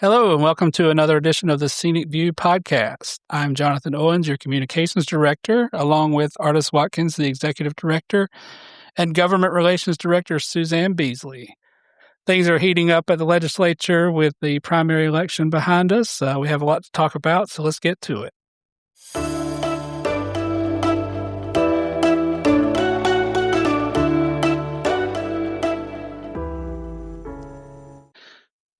Hello, and welcome to another edition of the Scenic View podcast. I'm Jonathan Owens, your communications director, along with Ardis Watkins, the executive director, and government relations director, Suzanne Beasley. Things are heating up at the legislature with the primary election behind us. We have a lot to talk about, so let's get to it.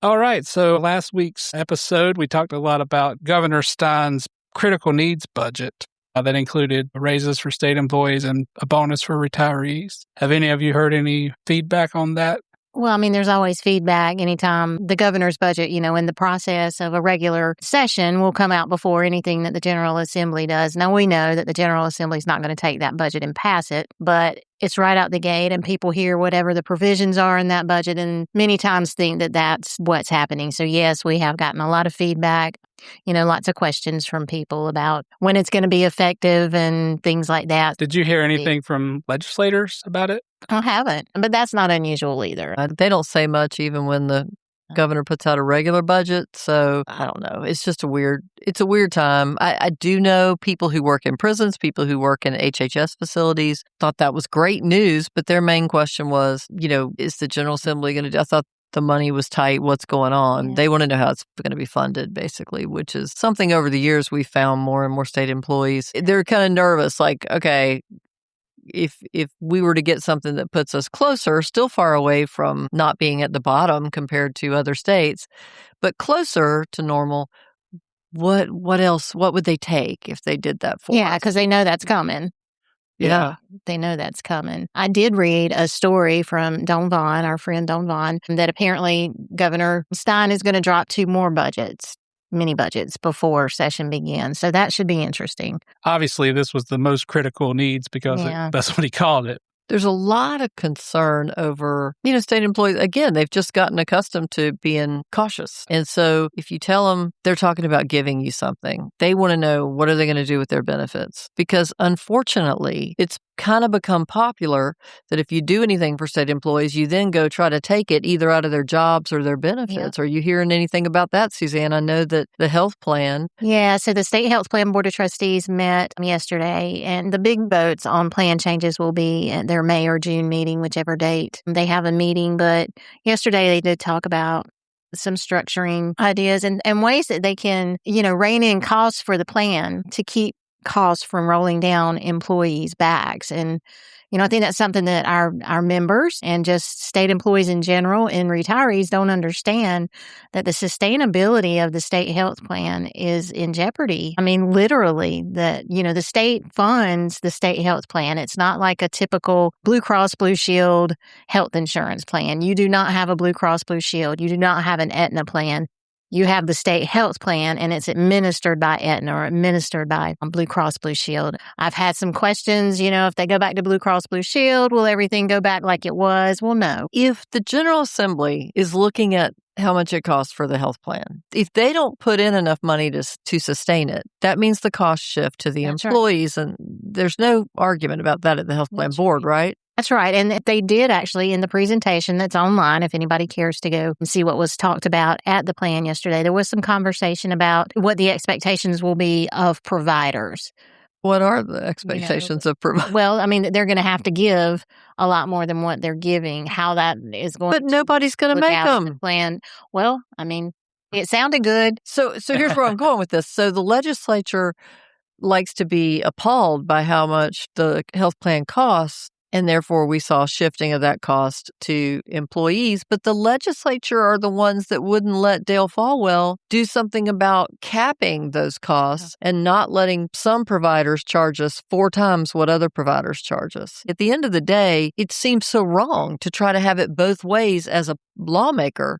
All right, so last week's episode, we talked a lot about Governor Stein's critical needs budget that included raises for state employees and a bonus for retirees. Have any of you heard any feedback on that? Well, there's always feedback anytime the governor's budget, in the process of a regular session will come out before anything that the General Assembly does. Now, we know that the General Assembly is not going to take that budget and pass it, but it's right out the gate and people hear whatever the provisions are in that budget and many times think that that's what's happening. So, yes, we have gotten a lot of feedback, lots of questions from people about when it's going to be effective and things like that. Did you hear anything from legislators about it? I haven't, but that's not unusual either. They don't say much even when the governor puts out a regular budget. So I don't know. It's just it's a weird time. I do know people who work in prisons, people who work in HHS facilities thought that was great news. But their main question was, is the General Assembly going to do? I thought the money was tight. What's going on? Yeah. They want to know how it's going to be funded, basically, which is something over the years we found more and more state employees. They're kind of nervous, like, okay, if we were to get something that puts us closer, still far away from not being at the bottom compared to other states, but closer to normal, what else? What would they take if they did that for us? Yeah, because they know that's coming. Yeah. They know that's coming. I did read a story from Don Vaughn, our friend Don Vaughn, that apparently Governor Stein is going to drop 2 more mini budgets before session begins. So that should be interesting. Obviously, this was the most critical needs because that's what he called it. There's a lot of concern over, state employees. Again, they've just gotten accustomed to being cautious. And so if you tell them they're talking about giving you something, they want to know what are they going to do with their benefits? Because unfortunately, it's kind of become popular that if you do anything for state employees, you then go try to take it either out of their jobs or their benefits. Yeah. Are you hearing anything about that, Suzanne? I know that the health plan. Yeah, so the State Health Plan Board of Trustees met yesterday, and the big votes on plan changes will be at their May or June meeting, whichever date they have a meeting. But yesterday they did talk about some structuring ideas and ways that they can, rein in costs for the plan to keep costs from rolling down employees' backs. And, I think that's something that our members and just state employees in general and retirees don't understand, that the sustainability of the state health plan is in jeopardy. Literally, the state funds the state health plan. It's not like a typical Blue Cross Blue Shield health insurance plan. You do not have a Blue Cross Blue Shield. You do not have an Aetna plan. You have the state health plan, and it's administered by Aetna or administered by Blue Cross Blue Shield. I've had some questions, if they go back to Blue Cross Blue Shield, will everything go back like it was? Well, no. If the General Assembly is looking at how much it costs for the health plan, if they don't put in enough money to sustain it, that means the costs shift to the employees, right. And there's no argument about that at the health plan board, right? That's right. And they did actually, in the presentation that's online, if anybody cares to go and see what was talked about at the plan yesterday, there was some conversation about what the expectations will be of providers. What are the expectations of providers? Well, they're going to have to give a lot more than what they're giving. How that is going But nobody's going to make them. The plan. Well, it sounded good. So here's where I'm going with this. So the legislature likes to be appalled by how much the health plan costs. And therefore, we saw shifting of that cost to employees. But the legislature are the ones that wouldn't let Dale Folwell do something about capping those costs and not letting some providers charge us 4 times what other providers charge us. At the end of the day, it seems so wrong to try to have it both ways as a lawmaker.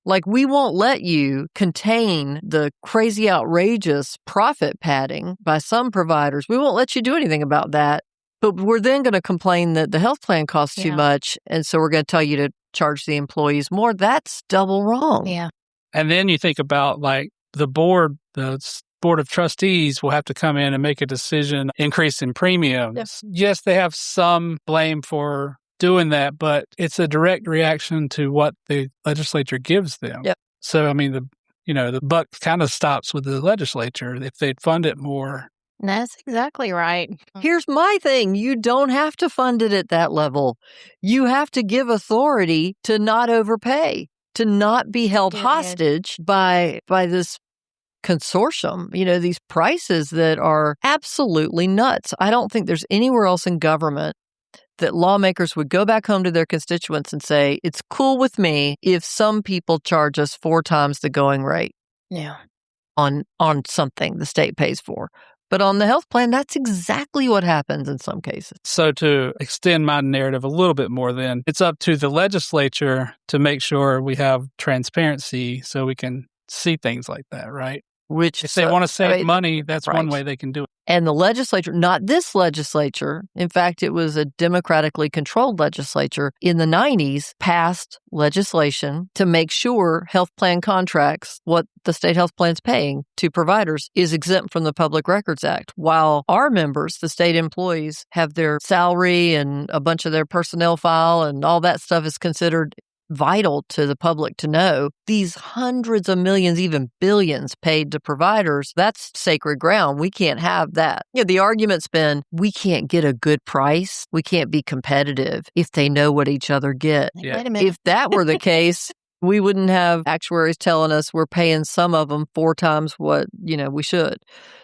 Like, we won't let you contain the crazy, outrageous profit padding by some providers. We won't let you do anything about that. But we're then going to complain that the health plan costs too much, and so we're going to tell you to charge the employees more. That's double wrong. Yeah. And then you think about, the board of trustees will have to come in and make a decision, increase in premiums. Yes. Yes, they have some blame for doing that, but it's a direct reaction to what the legislature gives them. Yep. So, I mean, the buck kind of stops with the legislature. If they'd fund it more. That's exactly right. Here's my thing. You don't have to fund it at that level. You have to give authority to not overpay, to not be held hostage by this consortium, these prices that are absolutely nuts. I don't think there's anywhere else in government that lawmakers would go back home to their constituents and say, it's cool with me if some people charge us 4 times the going rate on something the state pays for. But on the health plan, that's exactly what happens in some cases. So to extend my narrative a little bit more then, it's up to the legislature to make sure we have transparency so we can see things like that, right? Which if they want to save money, that's one way they can do it. And the legislature, not this legislature, in fact, it was a democratically controlled legislature in the 90s, passed legislation to make sure health plan contracts, what the state health plan's paying to providers, is exempt from the Public Records Act. While our members, the state employees, have their salary and a bunch of their personnel file and all that stuff is considered vital to the public to know. These hundreds of millions, even billions paid to providers, that's sacred ground. We can't have that. The argument's been, we can't get a good price. We can't be competitive if they know what each other get. Wait a minute. If that were the case, we wouldn't have actuaries telling us we're paying some of them 4 times what, we should.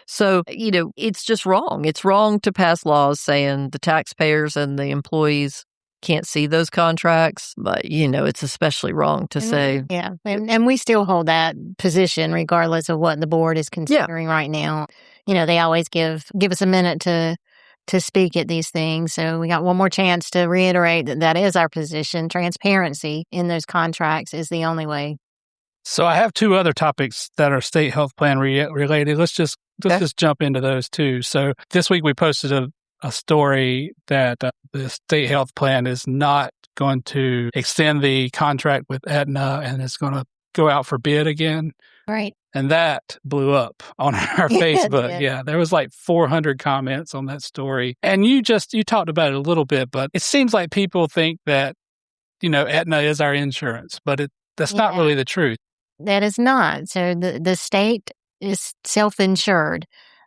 So, it's just wrong. It's wrong to pass laws saying the taxpayers and the employees can't see those contracts, but it's especially wrong to say. Yeah, and we still hold that position regardless of what the board is considering right now. They always give us a minute to speak at these things. So we got one more chance to reiterate that is our position. Transparency in those contracts is the only way. So I have 2 other topics that are state health plan related. Let's just jump into those too. So this week we posted a story that the state health plan is not going to extend the contract with Aetna and it's going to go out for bid again. Right. And that blew up on our Facebook. Yeah, there was like 400 comments on that story. And you talked about it a little bit, but it seems like people think that, Aetna is our insurance, but that's not really the truth. That is not. So the state is self-insured.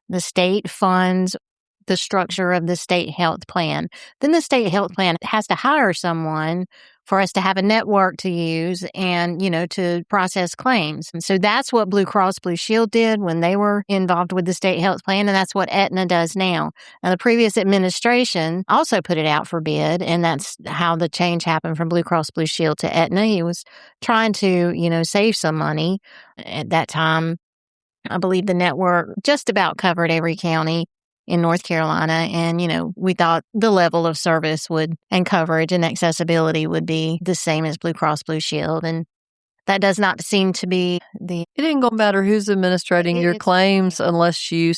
The state funds the structure of the state health plan. Then the state health plan has to hire someone for us to have a network to use and, to process claims. And so that's what Blue Cross Blue Shield did when they were involved with the state health plan, and that's what Aetna does now. Now, the previous administration also put it out for bid, and that's how the change happened from Blue Cross Blue Shield to Aetna. He was trying to, save some money. At that time, I believe the network just about covered every county in North Carolina. And, we thought the level of service and coverage and accessibility would be the same as Blue Cross Blue Shield. And that does not seem to be It ain't going to matter who's administrating your claims unless you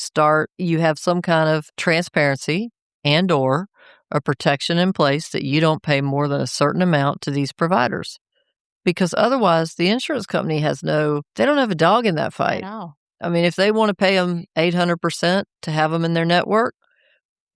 have some kind of transparency and or a protection in place that you don't pay more than a certain amount to these providers. Because otherwise, the insurance company they don't have a dog in that fight. No. I mean, if they want to pay them 800% to have them in their network,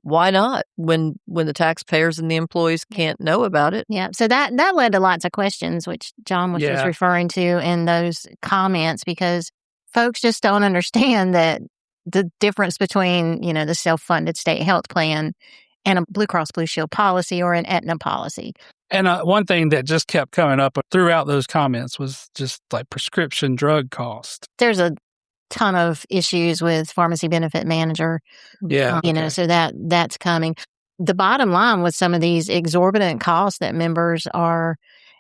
why not when the taxpayers and the employees can't know about it? Yeah, so that led to lots of questions, which John was just referring to in those comments, because folks just don't understand that the difference between, the self-funded state health plan and a Blue Cross Blue Shield policy or an Aetna policy. And one thing that just kept coming up throughout those comments was just like prescription drug cost. There's a ton of issues with pharmacy benefit manager. Yeah. So that's coming. The bottom line with some of these exorbitant costs that members are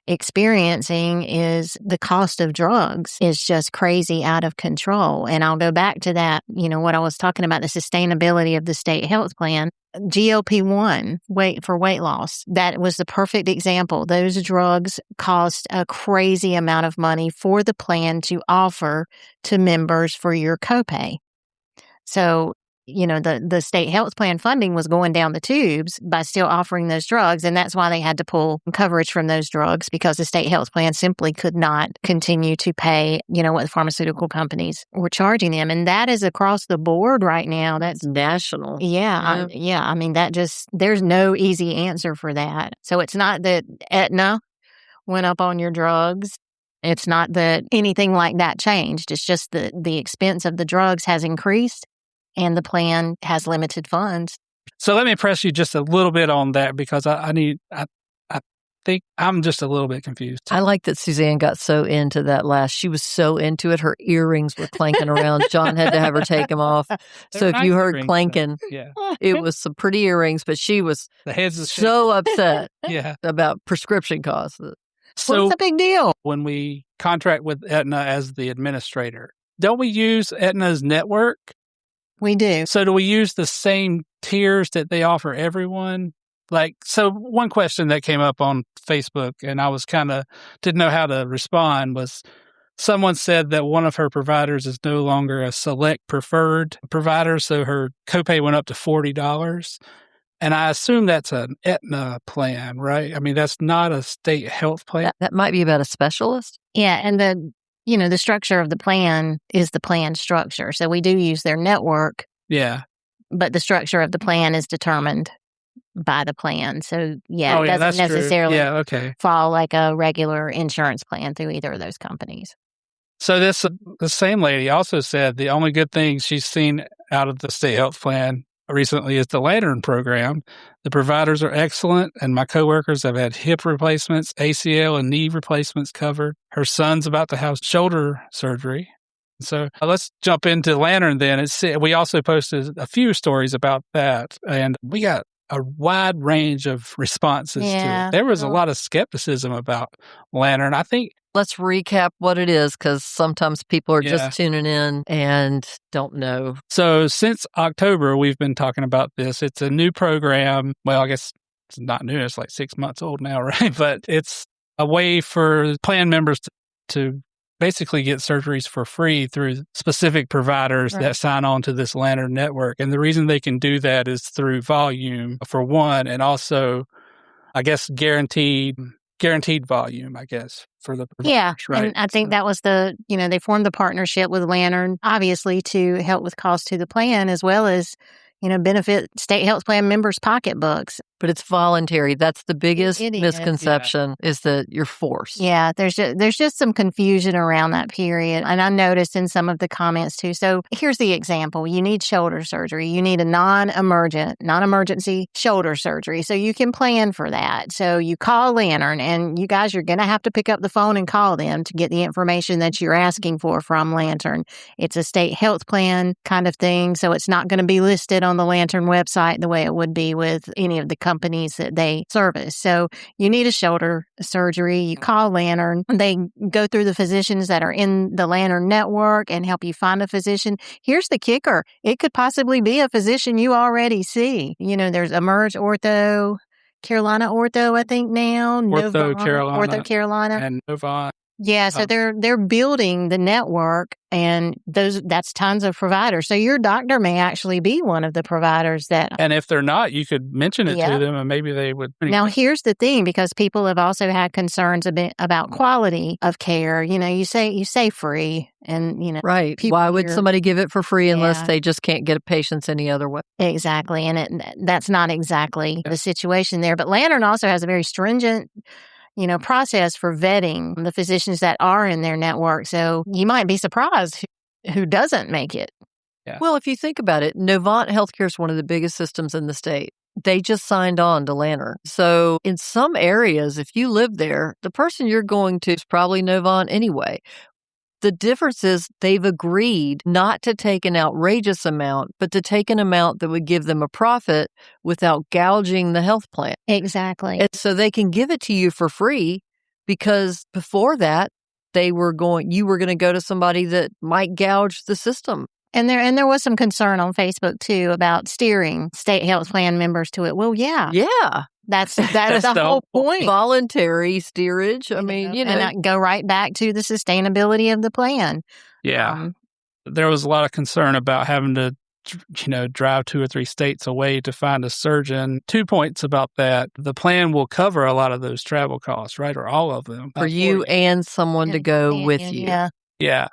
experiencing is the cost of drugs is just crazy out of control. And I'll go back to that, what I was talking about, the sustainability of the state health plan. GLP-1 for weight loss, that was the perfect example. Those drugs cost a crazy amount of money for the plan to offer to members for your copay. So, the state health plan funding was going down the tubes by still offering those drugs. And that's why they had to pull coverage from those drugs, because the state health plan simply could not continue to pay, what the pharmaceutical companies were charging them. And that is across the board right now. That's national. Yeah. I mean, there's no easy answer for that. So it's not that Aetna went up on your drugs It's not that anything like that changed. It's just that the expense of the drugs has increased and the plan has limited funds. So let me press you just a little bit on that because I think I'm just a little bit confused. I like that Suzanne got so into that last. She was so into it. Her earrings were clanking around. John had to have her take them off. So if you heard clanking, it was some pretty earrings, but she was so upset about prescription costs. So what's the big deal? When we contract with Aetna as the administrator, don't we use Aetna's network? We do. So do we use the same tiers that they offer everyone? So one question that came up on Facebook, and I was didn't know how to respond, was someone said that one of her providers is no longer a select preferred provider, so her copay went up to $40. And I assume that's an Aetna plan, right? I mean, that's not a state health plan. That might be about a specialist. Yeah, and the structure of the plan is the plan structure. So we do use their network. Yeah. But the structure of the plan is determined by the plan. So, it doesn't that's necessarily true. fall like a regular insurance plan through either of those companies. So the same lady also said the only good thing she's seen out of the state health plan recently is the Lantern program. The providers are excellent, and my coworkers have had hip replacements, ACL and knee replacements covered. Her son's about to have shoulder surgery. So let's jump into Lantern then. We also posted a few stories about that, and we got a wide range of responses to it. There was a lot of skepticism about Lantern. I think let's recap what it is, because sometimes people are just tuning in and don't know. So since October, we've been talking about this. It's a new program. Well, I guess it's not new. It's like 6 months old now, right? But it's a way for plan members to basically get surgeries for free through specific providers that sign on to this Lantern network. And the reason they can do that is through volume, for one, and also, I guess, guaranteed volume, I guess, for the providers. Yeah, right? And I think that was they formed the partnership with Lantern, obviously, to help with cost to the plan, as well as, benefit state health plan members' pocketbooks. But it's voluntary. That's the biggest misconception, is that you're forced. Yeah, there's just some confusion around that period. And I noticed in some of the comments too. So here's the example. You need shoulder surgery. You need a non-emergency shoulder surgery. So you can plan for that. So you call Lantern, and you guys are going to have to pick up the phone and call them to get the information that you're asking for from Lantern. It's a state health plan kind of thing. So it's not going to be listed on the Lantern website the way it would be with any of the companies that they service. So you need a shoulder surgery, you call Lantern. They go through the physicians that are in the Lantern network and help you find a physician. Here's the kicker. It could possibly be a physician you already see. There's Emerge Ortho, Carolina Ortho, I think now. Ortho Carolina. And Novant. Yeah, so they're building the network, and that's tons of providers. So your doctor may actually be one of the providers that. And if they're not, you could mention it to them, and maybe they would. Now, here's the thing, because people have also had concerns about quality of care. You say free, and right. Why would somebody give it for free unless they just can't get patients any other way? Exactly, and that's not exactly the situation there. But Lantern also has a very stringent process for vetting the physicians that are in their network. So you might be surprised who doesn't make it. Yeah. Well, if you think about it, Novant Healthcare is one of the biggest systems in the state. They just signed on to Lantern. So in some areas, if you live there, the person you're going to is probably Novant anyway. The difference is they've agreed not to take an outrageous amount, but to take an amount that would give them a profit without gouging the health plan. Exactly. And so they can give it to you for free, because before that, you were going to go to somebody that might gouge the system. And there was some concern on Facebook too about steering state health plan members to it. Well, yeah. Yeah. That's the whole point. Voluntary steerage. I mean, And I go right back to the sustainability of the plan. Yeah. There was a lot of concern about having to, drive 2 or 3 states away to find a surgeon. 2 points about that. The plan will cover a lot of those travel costs, right? Or all of them. For you and someone to go with you. Yeah. Yeah.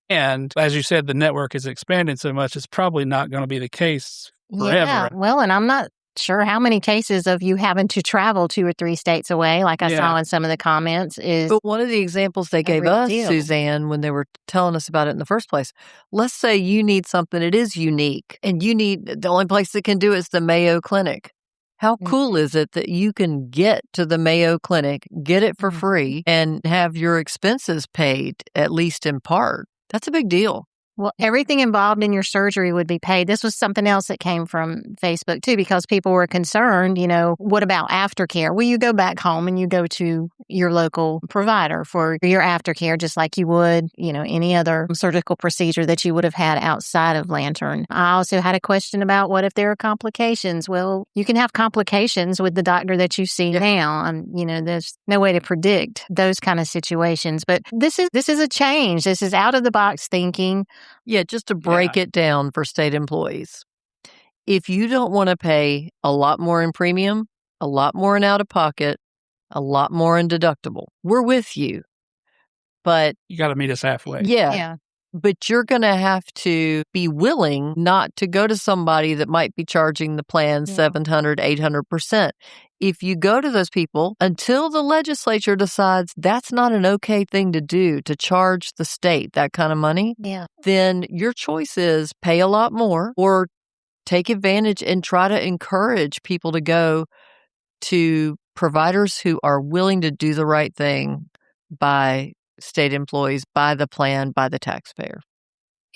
And as you said, the network is expanding so much, it's probably not going to be the case forever. Yeah. Well, and I'm not sure how many cases of you having to travel 2 or 3 states away, like I saw in some of the comments, is But one of the examples they gave real us, deal. Suzanne, when they were telling us about it in the first place, let's say you need something, it is unique, and you need, the only place that can do it is the Mayo Clinic. How cool is it that you can get to the Mayo Clinic, get it for free, and have your expenses paid, at least in part? That's a big deal. Well, everything involved in your surgery would be paid. This was something else that came from Facebook, too, because people were concerned, what about aftercare? Well, you go back home and you go to your local provider for your aftercare, just like you would, any other surgical procedure that you would have had outside of Lantern. I also had a question about what if there are complications? Well, you can have complications with the doctor that you see now. There's no way to predict those kind of situations. But this is a change. This is out of the box thinking. Yeah, just to break it down for state employees. If you don't want to pay a lot more in premium, a lot more in out-of-pocket, a lot more in deductible, we're with you. But you got to meet us halfway. Yeah. But you're going to have to be willing not to go to somebody that might be charging the plan 700, 800%. If you go to those people, until the legislature decides that's not an okay thing to do, to charge the state that kind of money, then your choice is pay a lot more or take advantage and try to encourage people to go to providers who are willing to do the right thing by state employees, by the plan, by the taxpayer.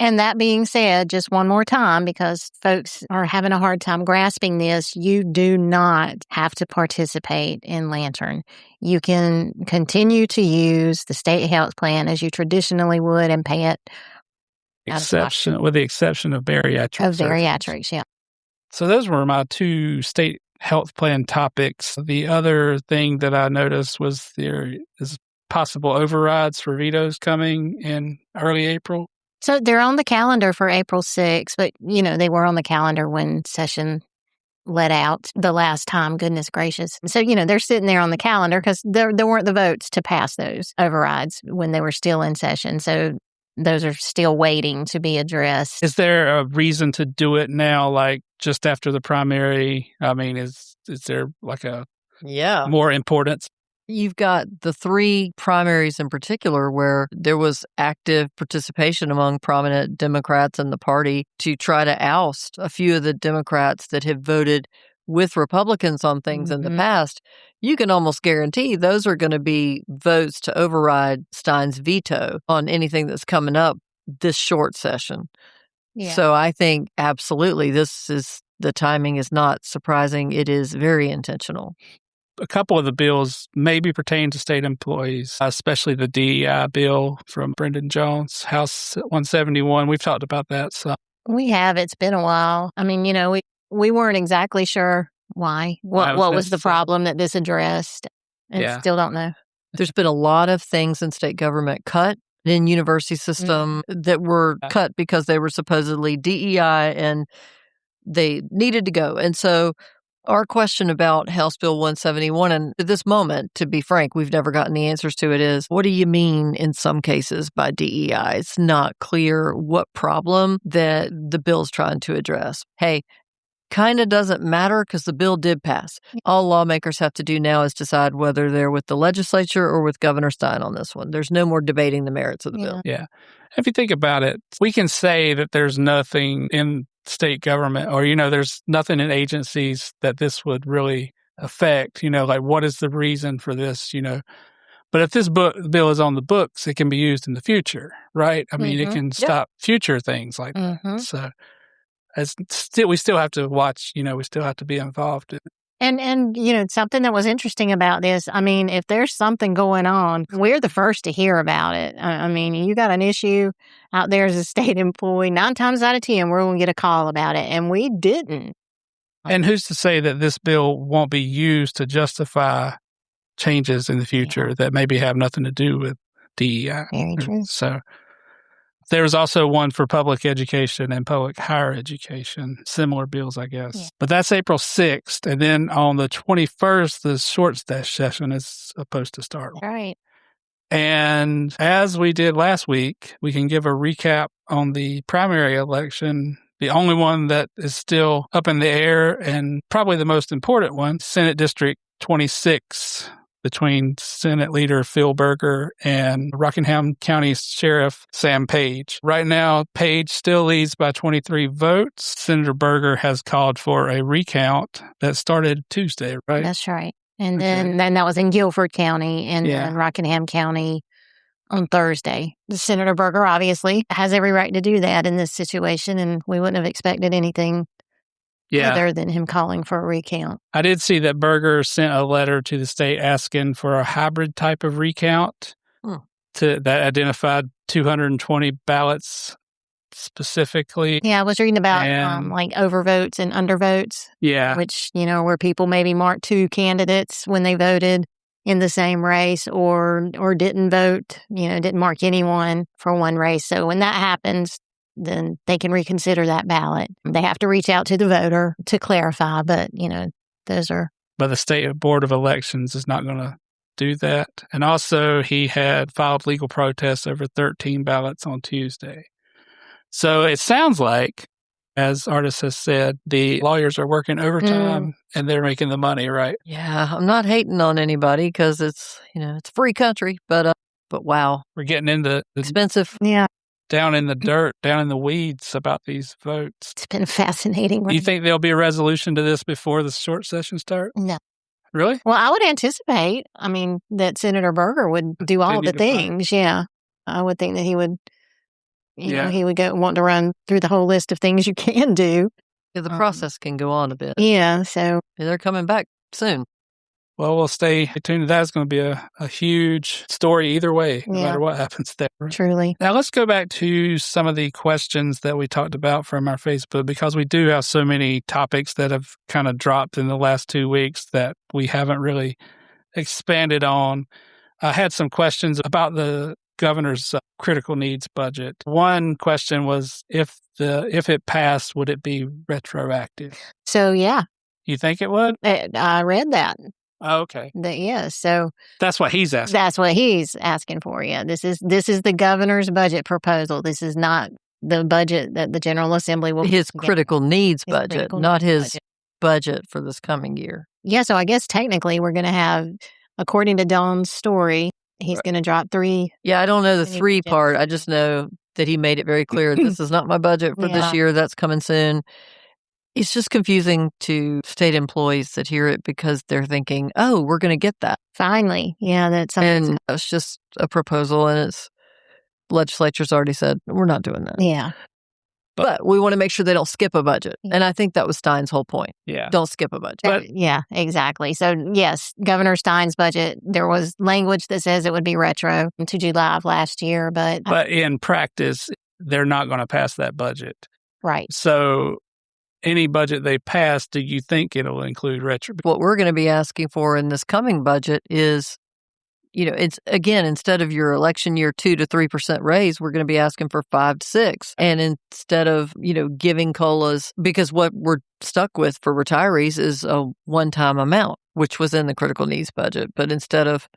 And that being said, just one more time, because folks are having a hard time grasping this, you do not have to participate in Lantern. You can continue to use the state health plan as you traditionally would and pay it. With the exception of bariatrics. Of bariatrics, yeah. So those were my 2 state health plan topics. The other thing that I noticed was there is possible overrides for vetoes coming in early April. So they're on the calendar for April 6th, but, they were on the calendar when session let out the last time, goodness gracious. So, they're sitting there on the calendar because there weren't the votes to pass those overrides when they were still in session. So those are still waiting to be addressed. Is there a reason to do it now, like just after the primary? I mean, is there like a more importance? You've got the 3 primaries in particular where there was active participation among prominent Democrats in the party to try to oust a few of the Democrats that have voted with Republicans on things in the past. You can almost guarantee those are going to be votes to override Stein's veto on anything that's coming up this short session. Yeah. So I think absolutely the timing is not surprising. It is very intentional. A couple of the bills maybe pertain to state employees, especially the DEI bill from Brendan Jones, House 171. We've talked about that. So we have. It's been a while. I mean, we weren't exactly sure why. What was the problem that this addressed? And still don't know. There's been a lot of things in state government cut in university system that were cut because they were supposedly DEI and they needed to go. And so our question about House Bill 171, and at this moment, to be frank, we've never gotten the answers to it, is what do you mean in some cases by DEI? It's not clear what problem that the bill's trying to address. Hey, kind of doesn't matter because the bill did pass. All lawmakers have to do now is decide whether they're with the legislature or with Governor Stein on this one. There's no more debating the merits of the bill. Yeah. If you think about it, we can say that there's nothing in state government or, there's nothing in agencies that this would really affect, like what is the reason for this, But if this bill is on the books, it can be used in the future, right? I mean, it can stop future things like that. So we still have to watch, we still have to be involved in it. And something that was interesting about this, I mean, if there's something going on, we're the first to hear about it. I mean, you got an issue out there as a state employee, 9 times out of 10, we're going to get a call about it. And we didn't. And who's to say that this bill won't be used to justify changes in the future that maybe have nothing to do with DEI? Very true. So there's also one for public education and public higher education, similar bills, I guess. Yeah. But that's April 6th. And then on the 21st, the short session is supposed to start. Right. And as we did last week, we can give a recap on the primary election The only one that is still up in the air, and probably the most important one, Senate District 26, between Senate Leader Phil Berger and Rockingham County Sheriff Sam Page. Right now, Page still leads by 23 votes. Senator Berger has called for a recount that started Tuesday, right? That's right. And then that was in Guilford County and then Rockingham County on Thursday. Senator Berger obviously has every right to do that in this situation, and we wouldn't have expected anything other than him calling for a recount. I did see that Berger sent a letter to the state asking for a hybrid type of recount that identified 220 ballots specifically. Yeah, I was reading about like overvotes and undervotes. Yeah. Which, where people maybe marked two candidates when they voted in the same race or didn't vote, didn't mark anyone for one race. So when that happens, then they can reconsider that ballot. They have to reach out to the voter to clarify, but, those are... But the State Board of Elections is not going to do that. And also, he had filed legal protests over 13 ballots on Tuesday. So it sounds like, as Ardis has said, the lawyers are working overtime and they're making the money, right? Yeah, I'm not hating on anybody because it's, it's a free country, but wow. We're getting into expensive. Yeah. Down in the dirt, down in the weeds about these votes. It's been fascinating. Do you think there'll be a resolution to this before the short session starts? No. Really? Well, I would anticipate, that Senator Berger would do all the things. Yeah. I would think that he would, he would want to run through the whole list of things you can do. Yeah, the process can go on a bit. Yeah, so. They're coming back soon. Well, we'll stay tuned. That's going to be a huge story either way, no matter what happens there. Right? Truly. Now, let's go back to some of the questions that we talked about from our Facebook, because we do have so many topics that have kind of dropped in the last 2 weeks that we haven't really expanded on. I had some questions about the governor's critical needs budget. One question was, if it passed, would it be retroactive? So, yeah. You think it would? I read that. Oh, okay. So that's what he's asking. That's what he's asking for. Yeah, this is the governor's budget proposal. This is not the budget that the General Assembly will. His critical needs budget, not his budget for this coming year. Yeah, so I guess technically we're going to have, according to Dawn's story, he's going to drop 3. Yeah, I don't know the 3 part. I just know that he made it very clear this is not my budget for this year. That's coming soon. It's just confusing to state employees that hear it because they're thinking, oh, we're going to get that. Finally. Yeah, that's something. And it's just a proposal, and it's legislature's already said, we're not doing that. Yeah. But we want to make sure they don't skip a budget. And I think that was Stein's whole point. Yeah. Don't skip a budget. Yeah, exactly. So, yes, Governor Stein's budget, there was language that says it would be retro to July of last year. But in practice, they're not going to pass that budget. Right. So any budget they pass, do you think it'll include retro? What we're going to be asking for in this coming budget is, it's again, instead of your election year 2 to 3% raise, we're going to be asking for 5 to 6. And instead of, giving COLAs, because what we're stuck with for retirees is a one-time amount, which was in the critical needs budget. But instead of,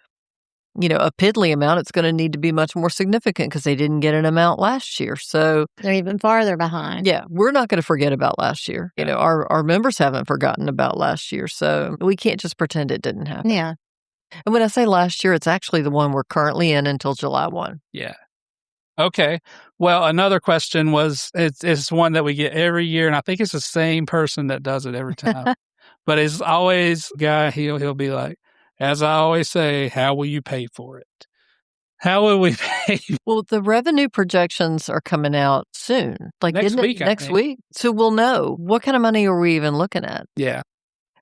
a piddly amount, it's going to need to be much more significant because they didn't get an amount last year. So they're even farther behind. Yeah, we're not going to forget about last year. Our members haven't forgotten about last year. So we can't just pretend it didn't happen. Yeah. And when I say last year, it's actually the one we're currently in until July 1. Yeah. Okay. Well, another question was, it's one that we get every year, and I think it's the same person that does it every time. But it's always, guy, he'll be like, as I always say, how will you pay for it? How will we pay? Well, the revenue projections are coming out soon. Like next week, next week? So we'll know. What kind of money are we even looking at? Yeah.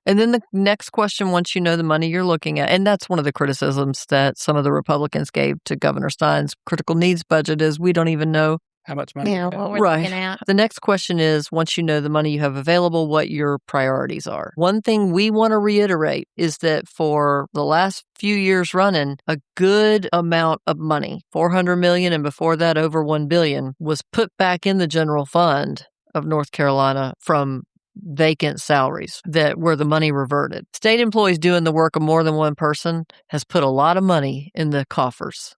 And then the next question, once you know the money you're looking at, and that's one of the criticisms that some of the Republicans gave to Governor Stein's critical needs budget is we don't even know how much money. What we're looking at. The next question is, once you know the money you have available, what your priorities are. One thing we want to reiterate is that for the last few years running, a good amount of money, $400 million, and before that over $1 billion, was put back in the general fund of North Carolina from vacant salaries where the money reverted. State employees doing the work of more than one person has put a lot of money in the coffers.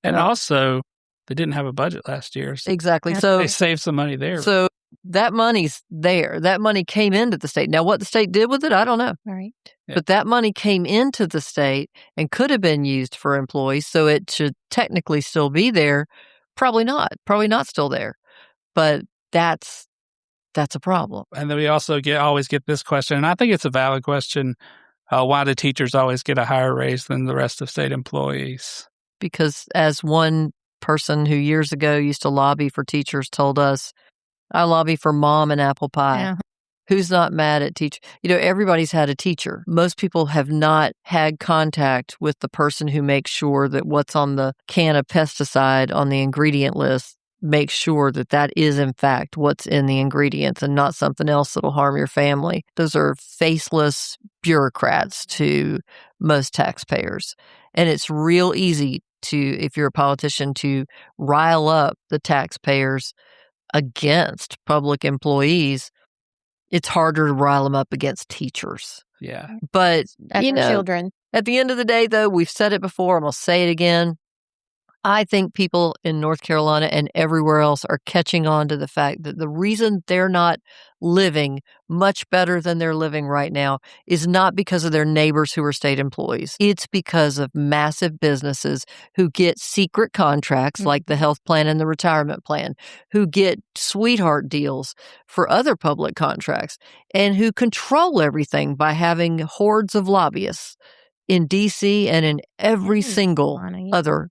And also, they didn't have a budget last year. So exactly. So they saved some money there. So that money's there. That money came into the state. Now, what the state did with it, I don't know. Right. Yeah. But that money came into the state and could have been used for employees, so it should technically still be there. Probably not. Probably not still there. But that's a problem. And then we also always get this question, and I think it's a valid question. Why do teachers always get a higher raise than the rest of state employees? Because as one person who years ago used to lobby for teachers told us, I lobby for mom and apple pie. Yeah. Who's not mad at teacher? Everybody's had a teacher. Most people have not had contact with the person who makes sure that what's on the can of pesticide on the ingredient list make sure that that is, in fact, what's in the ingredients and not something else that'll harm your family. Those are faceless bureaucrats to most taxpayers. And it's real easy to, if you're a politician, to rile up the taxpayers against public employees. It's harder to rile them up against teachers. Yeah. But, Children. At the end of the day, though, we've said it before, I'm going to say it again. I think people in North Carolina and everywhere else are catching on to the fact that the reason they're not living much better than they're living right now is not because of their neighbors who are state employees. It's because of massive businesses who get secret contracts like the health plan and the retirement plan, who get sweetheart deals for other public contracts, and who control everything by having hordes of lobbyists in D.C. and in every single other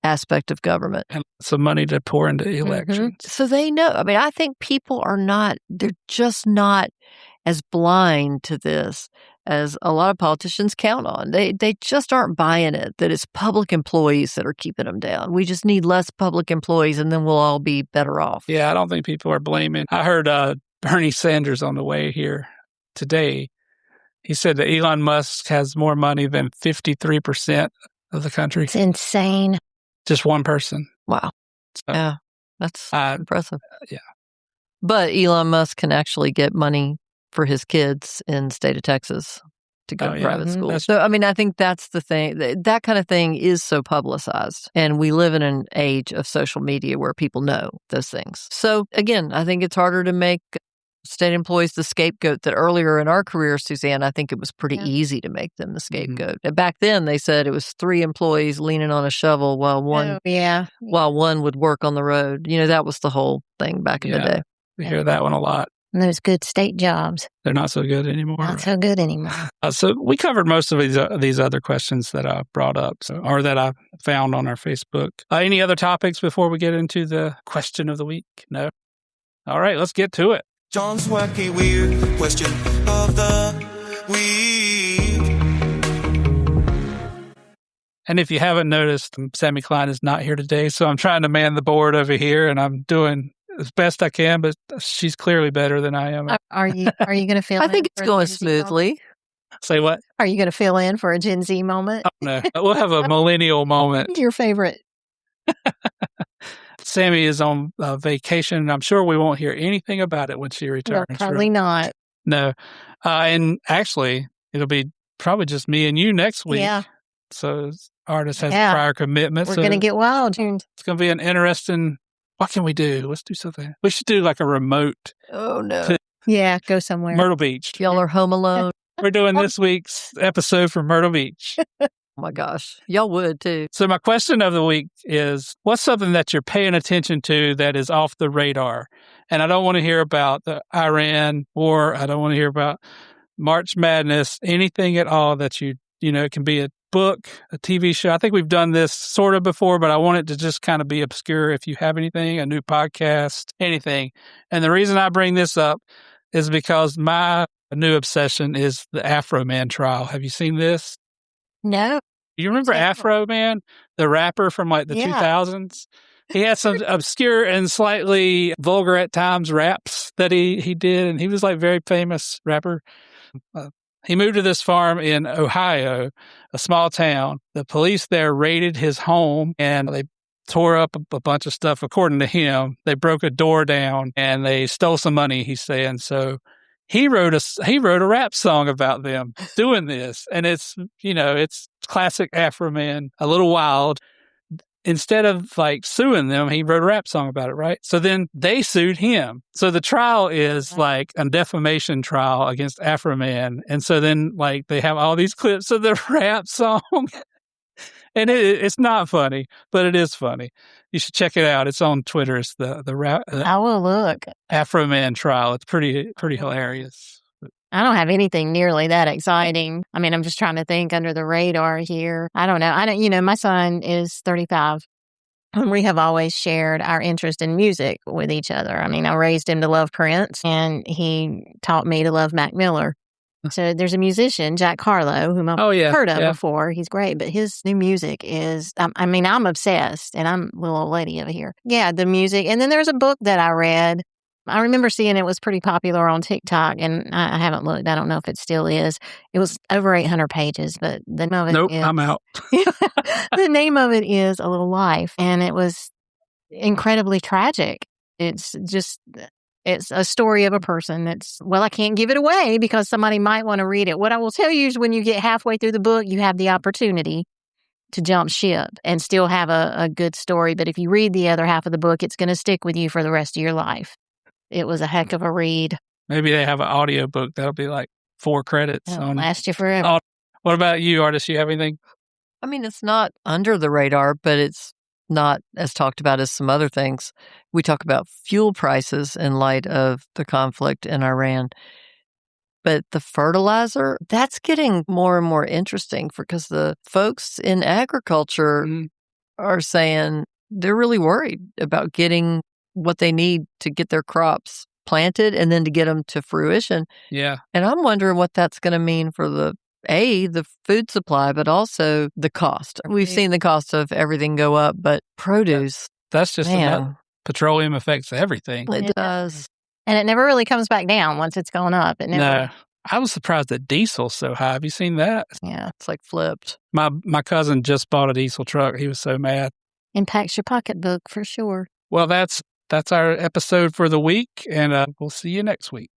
aspect of government. And some money to pour into elections. So they know. I mean, I think people they're just not as blind to this as a lot of politicians count on. They just aren't buying it, that it's public employees that are keeping them down. We just need less public employees and then we'll all be better off. Yeah, I don't think people are blaming. I heard Bernie Sanders on the way here today. He said that Elon Musk has more money than 53% of the country. It's insane. Just one person. Wow. So, yeah, that's impressive. Yeah. But Elon Musk can actually get money for his kids in the state of Texas to go to private school. So, I mean, I think that's the thing. That kind of thing is so publicized. And we live in an age of social media where people know those things. So, again, I think it's harder to make state employees the scapegoat. That earlier in our career, Suzanne, I think it was pretty easy to make them the scapegoat. Back then, they said it was 3 employees leaning on a shovel while one would work on the road. That was the whole thing back in the day. We hear that one a lot. And those good state jobs. They're not so good anymore. Not so good anymore. So we covered most of these other questions that I brought up, or that I found on our Facebook. Any other topics before we get into the question of the week? No? All right, let's get to it. John's wacky weird question of the week. And if you haven't noticed, Sammy Klein is not here today, so I'm trying to man the board over here, and I'm doing as best I can, but she's clearly better than I am. Are you going to fill in? I think it's going smoothly. Say what? Are you going to fill in for a Gen Z moment? Oh, no. We'll have a millennial moment. Who's your favorite? Sammy is on vacation, and I'm sure we won't hear anything about it when she returns. Well, probably not. No. And actually, it'll be probably just me and you next week. Yeah. So Ardis has prior commitments. We're going to get wild. It's going to be an interesting... What can we do? Let's do something. We should do like a remote. Oh, no. Yeah, go somewhere. Myrtle Beach. Y'all are home alone. We're doing this week's episode from Myrtle Beach. Oh my gosh. Y'all would too. So my question of the week is, what's something that you're paying attention to that is off the radar? And I don't want to hear about the Iran war. I don't want to hear about March Madness, anything at all that it can be a book, a TV show. I think we've done this sort of before, but I want it to just kind of be obscure. If you have anything, a new podcast, anything. And the reason I bring this up is because my new obsession is the Afro Man trial. Have you seen this? No. You remember Afro Man, the rapper from like the 2000s? He had some obscure and slightly vulgar at times raps that he did, and he was like very famous rapper. He moved to this farm in Ohio, a small town. The police there raided his home, and they tore up a bunch of stuff. According to him, they broke a door down, and they stole some money, he's saying. So he wrote a rap song about them doing this. And it's classic Afro Man, a little wild. instead of like suing them, he wrote a rap song about it, right? So then they sued him. So the trial is like a defamation trial against Afro-Man. And so then like they have all these clips of the rap song. And it's not funny, but it is funny. You should check it out. It's on Twitter. It's the rap I will look. Afro-Man trial. It's pretty hilarious. I don't have anything nearly that exciting. I mean, I'm just trying to think under the radar here. I don't know. My son is 35. And we have always shared our interest in music with each other. I mean, I raised him to love Prince, and he taught me to love Mac Miller. So there's a musician, Jack Harlow, whom I've heard of before. He's great, but his new music is, I'm obsessed, and I'm a little old lady over here. Yeah, the music. And then there's a book that I read. I remember seeing it was pretty popular on TikTok, and I haven't looked. I don't know if it still is. It was over 800 pages, but the name of it Nope, is, I'm out. the name of it is A Little Life, and it was incredibly tragic. It's a story of a person I can't give it away because somebody might want to read it. What I will tell you is when you get halfway through the book, you have the opportunity to jump ship and still have a good story. But if you read the other half of the book, it's going to stick with you for the rest of your life. It was a heck of a read. Maybe they have an audio book. That'll be like 4 credits. It'll last you forever. What about you, Ardis? You have anything? I mean, it's not under the radar, but it's not as talked about as some other things. We talk about fuel prices in light of the conflict in Iran. But the fertilizer, that's getting more and more interesting because the folks in agriculture are saying they're really worried about getting what they need to get their crops planted and then to get them to fruition. Yeah. And I'm wondering what that's going to mean for the food supply, but also the cost. We've seen the cost of everything go up, but produce. That's just petroleum affects everything. It does. And it never really comes back down once it's gone up. No. I was surprised that diesel's so high. Have you seen that? Yeah. It's like flipped. My cousin just bought a diesel truck. He was so mad. Impacts your pocketbook for sure. Well, that's our episode for the week, and we'll see you next week.